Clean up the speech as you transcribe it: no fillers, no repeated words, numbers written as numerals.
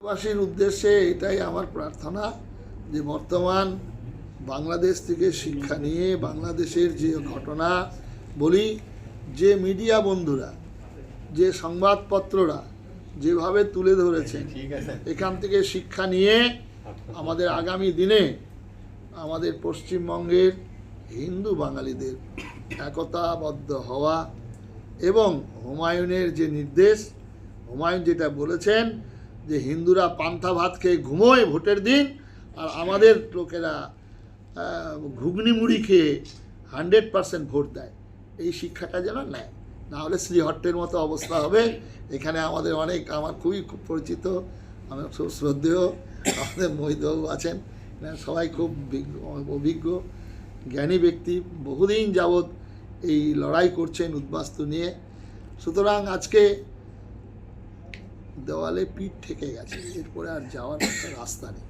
দেশবাসীর উদ্দেশ্যে এটাই আমার প্রার্থনা যে বর্তমান বাংলাদেশ থেকে শিক্ষা নিয়ে বাংলাদেশের যে ঘটনা বলি, যে মিডিয়া বন্ধুরা, যে সংবাদপত্ররা যেভাবে তুলে ধরেছেন, এখান থেকে শিক্ষা নিয়ে আমাদের আগামী দিনে আমাদের পশ্চিমবঙ্গের হিন্দু বাঙালিদের একতাবদ্ধ হওয়া এবং হুমায়ুনের যে নির্দেশ, হুমায়ুন যেটা বলেছেন যে হিন্দুরা পান্তা ভাত খেয়ে ঘুমোয় ভোটের দিন আর আমাদের লোকেরা ঘুগনি মুড়ি খেয়ে 100% ভোট দেয়, এই শিক্ষাটা যেন নেয়, না হলে শ্রীহট্টের মতো অবস্থা হবে। এখানে আমাদের অনেক আমার খুবই পরিচিত, আমার খুব শ্রদ্ধেয় আমাদের মোহিতবাবু আছেন, সবাই খুব অভিজ্ঞ জ্ঞানী ব্যক্তি, বহুদিন যাবৎ এই লড়াই করছেন উদ্বাস্তু নিয়ে। সুতরাং আজকে দেওয়ালে পিঠ ঠেকে গেছে, এরপরে আর যাওয়ার একটা রাস্তা নেই।